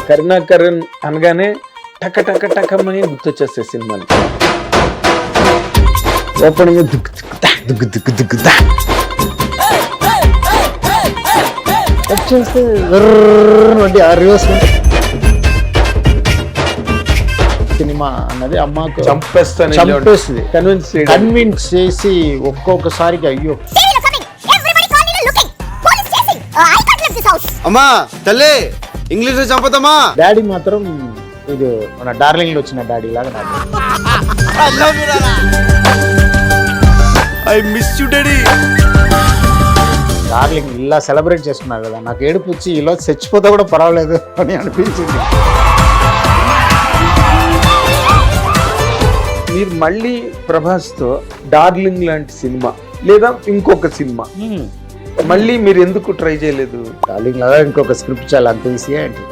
కరుణాకరన్ అనగానే టక టక టకమని గుర్తొచ్చేస్తాయి సినిమాలు. ఓపెనింగ్ దుక్కు దుక్కు దుక్కు దుక్కు దా వచ్చేస్తే వంటి ఆ రివర్స్ సినిమా అన్నది అమ్మకు చంపేస్తుంది. కన్విన్స్ చేసి ఒక్కొక్కసారికి అయ్యో అమ్మా తల్లి ఇంగ్లీష్ లో చంపదమ్మా. డాడీ మాత్రం ఇది మన డార్లింగ్ లో వచ్చిన డాడీ లాగా I miss you daddy. Darling ఇలా సెలబ్రేట్ చేసుకున్నారు కదా, నాకు ఏడుపు వచ్చి ఇలా చచ్చిపోతే కూడా పర్వాలేదు అని అనిపించింది. మీరు మళ్ళీ ప్రభాస్తో డార్లింగ్ లాంటి సినిమా లేదా ఇంకొక సినిమా మళ్ళీ మీరు ఎందుకు ట్రై చేయలేదు? డార్లింగ్ లాగా ఇంకొక స్క్రిప్ట్ చాలా అంత ఈజీగా ఏంటి.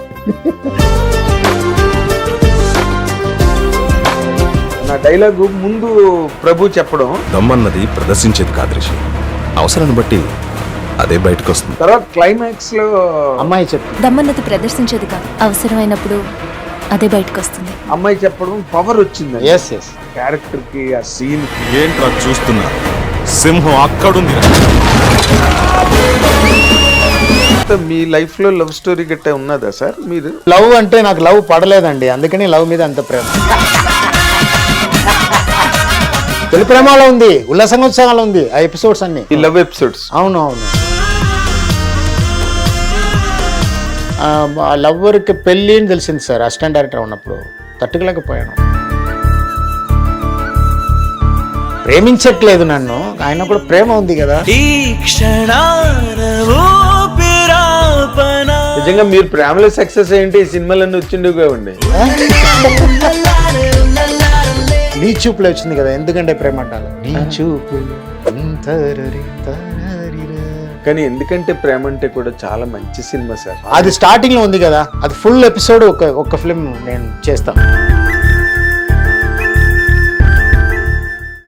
నా డైలాగు ముందు ప్రభు చెప్పడం, దమ్మన్నది ప్రదర్శించేది కాదు రిషి, అవసరాన్ని బట్టి అదే బయటకు వస్తుంది. తర్వాత క్లైమాక్స్ లో అమ్మాయి చెప్తుంది దమ్మన్నది ప్రదర్శించేది కాదు, అవసరమైనప్పుడు అదే బయటకు వస్తుంది. అమ్మాయి చెప్పడం పవర్ వచ్చింది ఎస్ ఎస్ క్యారెక్టర్ కి, ఆ సీన్ కి. ఏంట్రా చూస్తున్నా, సింహం అక్కడుంది. మీ లైఫ్ లో లవ్ స్టోరీ గట్ట ఉన్నదా సార్? మీరు లవ్ అంటే నాకు లవ్ పడలేదండి, అందుకని లవ్ మీద అంత ప్రేమ. తొలి ప్రేమలో ఉంది, ఉల్లాసంగోత్సవాలు ఉంది ఆ ఎపిసోడ్స్ అన్ని, ఈ లవ్ ఎపిసోడ్స్. అవును అవును. ఆ లవ్వర్కి పెళ్ళి అని తెలిసింది సార్, అసిస్టెంట్ డైరెక్టర్ ఉన్నప్పుడు తట్టుకోలేకపోయాను. ప్రేమించట్లేదు నన్ను, ఆయన కూడా ప్రేమ ఉంది కదా. నిజంగా మీరు ప్రేమలో సక్సెస్ ఏంటి ఈ సినిమాలన్నీ వచ్చిండుగా ఉండే. నీ చూపులో వచ్చింది కదా, ఎందుకంటే ప్రేమ అంటారు నీ చూపులు. కానీ ఎందుకంటే ప్రేమ అంటే కూడా చాలా మంచి సినిమా సార్. అది స్టార్టింగ్ లో ఉంది కదా, అది ఫుల్ ఎపిసోడ్ ఒక ఫిల్మ్ నేను చేస్తాను.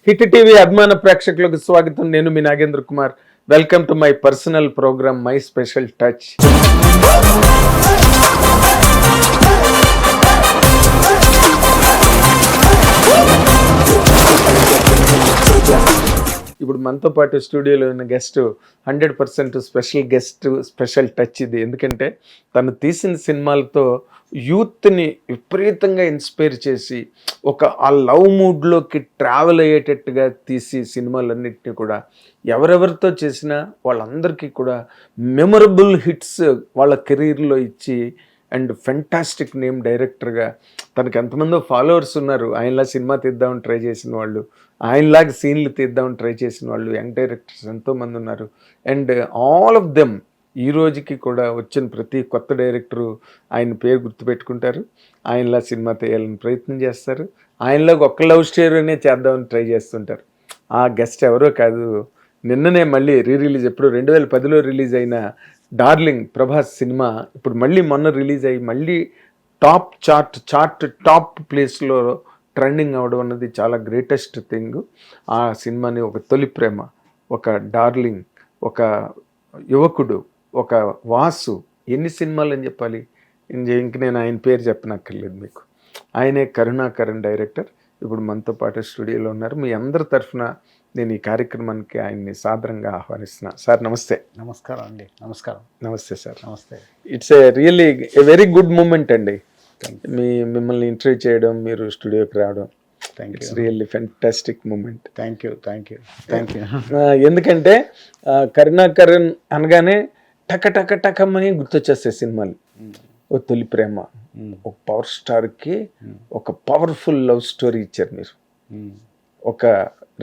హిట్ టీవీ అభిమాన ప్రేక్షకులకు స్వాగతం. నేను మీ Nagendra Kumar. Welcome to my personal programme my special touch. ఇప్పుడు మనతో పాటు స్టూడియోలో ఉన్న guest 100% special guest, special touch ఇది. ఎందుకంటే తను తీసిన సినిమాలతో యూత్ని విపరీతంగా ఇన్స్పైర్ చేసి ఆ లవ్ మూడ్లోకి ట్రావెల్ అయ్యేటట్టుగా తీసి సినిమాలన్నింటినీ కూడా ఎవరెవరితో చేసినా వాళ్ళందరికీ కూడా మెమరబుల్ హిట్స్ వాళ్ళ కెరీర్లో ఇచ్చి అండ్ ఫెంటాస్టిక్ నేమ్ డైరెక్టర్గా. తనకు ఎంతమందో ఫాలోవర్స్ ఉన్నారు. ఆయనలా సినిమా తీద్దామని ట్రై చేసిన వాళ్ళు, ఆయనలాగా సీన్లు తీద్దామని ట్రై చేసిన వాళ్ళు, యంగ్ డైరెక్టర్స్ ఎంతోమంది ఉన్నారు. అండ్ ఆల్ ఆఫ్ దెమ్ ఈ రోజుకి కూడా వచ్చిన ప్రతి కొత్త డైరెక్టరు ఆయన పేరు గుర్తుపెట్టుకుంటారు, ఆయనలా సినిమా తీయాలని ప్రయత్నం చేస్తారు, ఆయనలాగా ఒక్క లవ్ స్టోరీనే చేద్దామని ట్రై చేస్తుంటారు. ఆ గెస్ట్ ఎవరో కాదు, నిన్ననే మళ్ళీ రిలీజ్, ఎప్పుడు 2010లో రిలీజ్ అయిన డార్లింగ్ ప్రభాస్ సినిమా ఇప్పుడు మళ్ళీ మొన్న రిలీజ్ అయ్యి మళ్ళీ టాప్ ప్లేస్లో ట్రెండింగ్ అవ్వడం అన్నది చాలా గ్రేటెస్ట్ థింగ్. ఆ సినిమాని ఒక తొలి ప్రేమ, ఒక డార్లింగ్, ఒక యువకుడు, ఒక వాసు, ఎన్ని సినిమాలు అని చెప్పాలి. ఇంక నేను ఆయన పేరు చెప్పనక్కర్లేదు మీకు. ఆయనే కరుణాకరన్ డైరెక్టర్. ఇప్పుడు మనతో పాటు స్టూడియోలో ఉన్నారు. మీ అందరి తరఫున నేను ఈ కార్యక్రమానికి ఆయన్ని సాదరంగా ఆహ్వానిస్తున్నా. సార్ నమస్తే. నమస్కారం అండి. నమస్కారం. నమస్తే సార్. నమస్తే. It's really very good moment అండి మిమ్మల్ని ఇంటర్వ్యూ చేయడం, మీరు స్టూడియోకి రావడం. It's really fantastic moment. Thank you. ఎందుకంటే కరుణాకరన్ అనగానే టక టక టకమని గుర్తొచ్చేస్తాయి సినిమాలు. ఓ తొలి ప్రేమ, ఒక పవర్ స్టార్కి ఒక పవర్ఫుల్ లవ్ స్టోరీ ఇచ్చారు మీరు. ఒక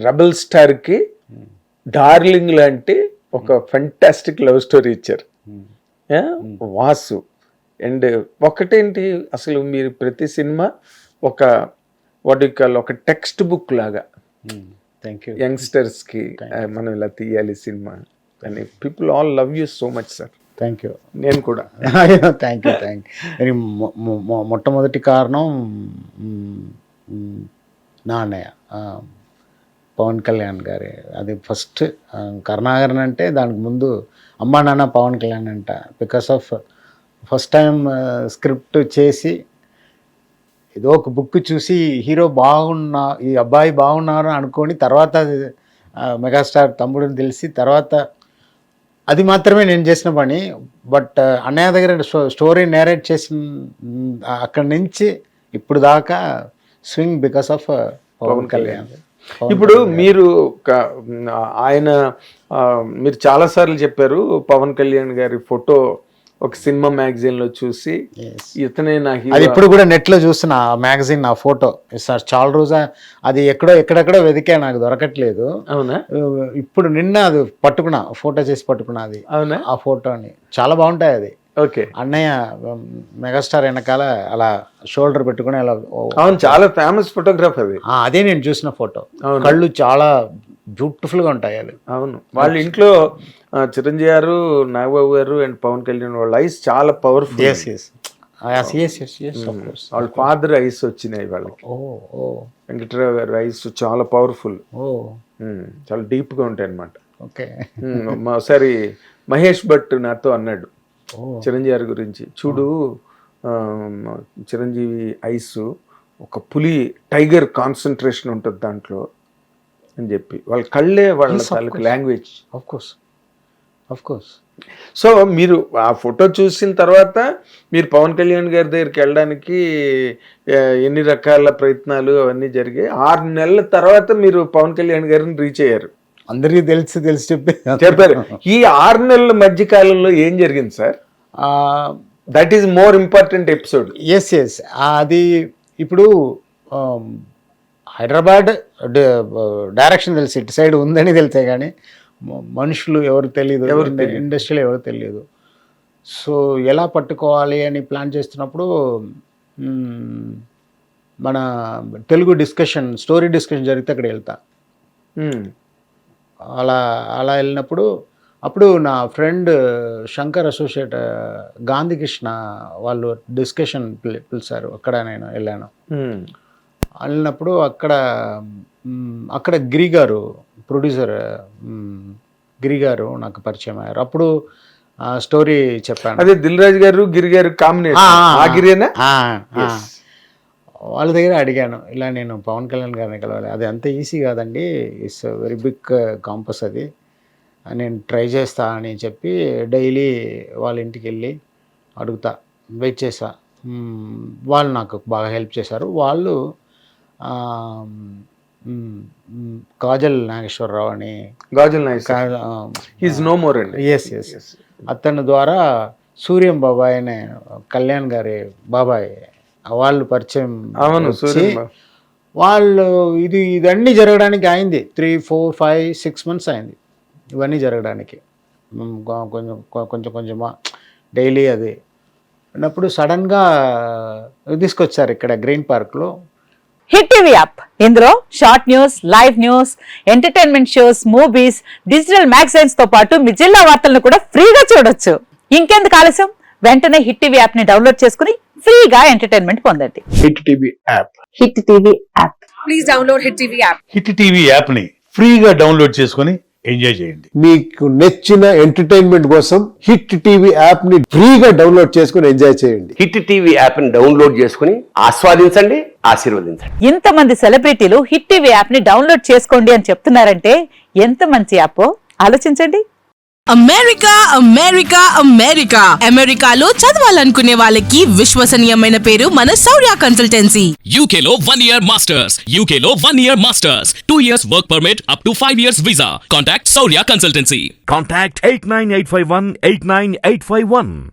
రెబల్ స్టార్కి డార్లింగ్ లాంటి ఒక ఫెంటాస్టిక్ లవ్ స్టోరీ ఇచ్చారు. వాసు. అండ్ ఒకటేంటి, అసలు మీరు ప్రతి సినిమా ఒక ఒక టెక్స్ట్ బుక్ లాగా యంగ్స్టర్స్కి మనం ఇలా తీయాలి సినిమా అని. People all love you so much sir. Thank you. నేను కూడా థ్యాంక్ యూ. మొట్టమొదటి కారణం నా అన్నయ్య పవన్ కళ్యాణ్ గారి. అది ఫస్ట్ కరుణాకరన్ అంటే దానికి ముందు అమ్మా నాన్న పవన్ కళ్యాణ్ అంట. Because of first time script చేసి ఏదో ఒక బుక్ చూసి హీరో ఈ అబ్బాయి బాగున్నారు అనుకొని తర్వాత మెగాస్టార్ తమ్ముడిని తెలిసి తర్వాత అది మాత్రమే నేను చేసిన పని. బట్ అన్నయ్య దగ్గర స్టోరీ నేరేట్ చేసిన అక్కడి నుంచి ఇప్పుడు దాకా swing because of Pawan Kalyan. ఇప్పుడు మీరు ఆయన మీరు చాలాసార్లు చెప్పారు పవన్ కళ్యాణ్ గారి ఫోటో ఒక సినిమా మ్యాగజైన్ లో చూసి ఇతనే నా హీరో. అది ఇప్పుడు కూడా నెట్ లో చూస్తున్నా ఆ మ్యాగజైన్, ఆ ఫోటో సార్ చాలా రోజా అది ఎక్కడెక్కడో వెతికా, నాకు దొరకట్లేదు. అవునా? ఇప్పుడు నిన్న అది పట్టుకున్నా, ఫోటో చేసి పట్టుకున్నా అది. అవునా? ఆ ఫోటోని చాలా బాగుంటాయి అది. ఓకే. అన్నయ్య మెగాస్టార్ వెనకాల అలా షోల్డర్ పెట్టుకుని అలా. అవును, చాలా ఫేమస్ ఫోటోగ్రాఫ్ అది. అదే నేను చూసిన ఫోటో. కళ్ళు చాలా బ్యూటిఫుల్ గా ఉంటాయి అది. అవును, వాళ్ళ ఇంట్లో చిరంజీవి గారు, నాగబాబు గారు అండ్ పవన్ కళ్యాణ్ వాళ్ళ ఐస్ చాలా పవర్ఫుల్. వాళ్ళ ఫాదర్ ఐస్ వచ్చినాయి వాళ్ళకి. వెంకటరావు గారు ఐస్ చాలా పవర్ఫుల్, చాలా డీప్ గా ఉంటాయి అన్నమాట. ఓకే. ఒకసారి మహేష్ భట్ నాతో అన్నాడు చిరంజీవి గారి గురించి, చూడు చిరంజీవి ఐస్ ఒక పులి టైగర్ కాన్సన్ట్రేషన్ ఉంటుంది దాంట్లో అని చెప్పి. వాళ్ళ కళ్ళే వాళ్ళ తాలూకు లాంగ్వేజ్. Of course. సో మీరు ఆ ఫోటో చూసిన తర్వాత మీరు పవన్ కళ్యాణ్ గారి దగ్గరికి వెళ్ళడానికి ఎన్ని రకాల ప్రయత్నాలు అవన్నీ జరిగాయి. 6 నెలల తర్వాత మీరు పవన్ కళ్యాణ్ గారిని రీచ్ అయ్యారు. అందరికీ తెలిసి చెప్పారు. ఈ 6 నెలల మధ్య కాలంలో ఏం జరిగింది sir? That is more important episode. Yes. అది ఇప్పుడు హైదరాబాద్ డైరెక్షన్ తెలిసి ఇటు సైడ్ ఉందని తెలిసే కానీ మనుషులు ఎవరు తెలియదు, ఇండస్ట్రీలో ఎవరు తెలియదు. సో ఎలా పట్టుకోవాలి అని ప్లాన్ చేస్తున్నప్పుడు మన తెలుగు డిస్కషన్, స్టోరీ డిస్కషన్ జరిగితే అక్కడ వెళ్తా. అలా వెళ్ళినప్పుడు అప్పుడు నా ఫ్రెండ్ శంకర్ అసోసియేట్ గాంధీకృష్ణ వాళ్ళు డిస్కషన్ పిలిచారు, అక్కడ నేను వెళ్ళాను. వెళ్ళినప్పుడు అక్కడ గిరి గారు, ప్రొడ్యూసర్ గిరి గారు నాకు పరిచయం అయ్యారు. అప్పుడు స్టోరీ చెప్పాను. అదే దిల్ రాజు గారు గిరి గారు కాంబినేషన్. వాళ్ళ దగ్గర అడిగాను, ఇలా నేను పవన్ కళ్యాణ్ గారిని కలవాలి, అది అంత ఈజీ కాదండి, ఇట్స్ వెరీ బిగ్ కాంపస్, అది నేను ట్రై చేస్తా అని చెప్పి డైలీ వాళ్ళ ఇంటికి వెళ్ళి అడుగుతా, వెయిట్ చేసా. వాళ్ళు నాకు బాగా హెల్ప్ చేశారు. వాళ్ళు కాజల్ నాగేశ్వరరావు అని, ఎస్ అతని ద్వారా సూర్యం బాబాయ్ అనే కళ్యాణ్ గారి బాబాయ్ వాళ్ళు పరిచయం. వాళ్ళు ఇదన్నీ జరగడానికి అయింది 3, 4, 5, 6 months అయింది ఇవన్నీ జరగడానికి. కొంచెం డైలీ అది అన్నప్పుడు సడన్గా తీసుకొచ్చారు ఇక్కడ గ్రీన్ పార్క్లో హిట్ టీవీ యాప్. ఇందులో short news, live news, entertainment shows, movies, digital magazines తో పాటు మీ జిల్లా వార్తలను కూడా ఫ్రీగా చూడొచ్చు. ఇంకెందుకు ఆలస్యం, వెంటనే హిట్ టీవీ యాప్ ని డౌన్లోడ్ చేసుకుని ఫ్రీగా ఎంటర్టైన్మెంట్ పొందండి. Hit TV app. Hit TV app. Please download hit TV app. Hit TV app ని ఫ్రీగా డౌన్లోడ్ చేసుకుని ఎంజాయ్ చేయండి. మీకు నచ్చిన ఎంటర్టైన్మెంట్ కోసం హిట్ టీవీ యాప్ ని ఫ్రీగా డౌన్లోడ్ చేసుకుని ఎంజాయ్ చేయండి. హిట్ టీవీ యాప్ ని డౌన్లోడ్ చేసుకుని ఆస్వాదించండి, ఆశీర్వదించండి. ఇంతమంది సెలబ్రిటీలు హిట్ టీవీ యాప్ ని డౌన్లోడ్ చేసుకోండి అని చెప్తున్నారంటే ఎంత మంచి యాప్ ఆలోచించండి. అమెరికా అమెరికా అమెరికా అమెరికాలో చదవాలనుకునే వాళ్ళకి విశ్వసనీయమైన పేరు మన శౌర్య కన్సల్టెన్సీ. UK లో 1 year masters, UK లో 1 year masters, 2 years work permit up to 5 years visa. Contact Saurya Consultancy. Contact 89851 89851.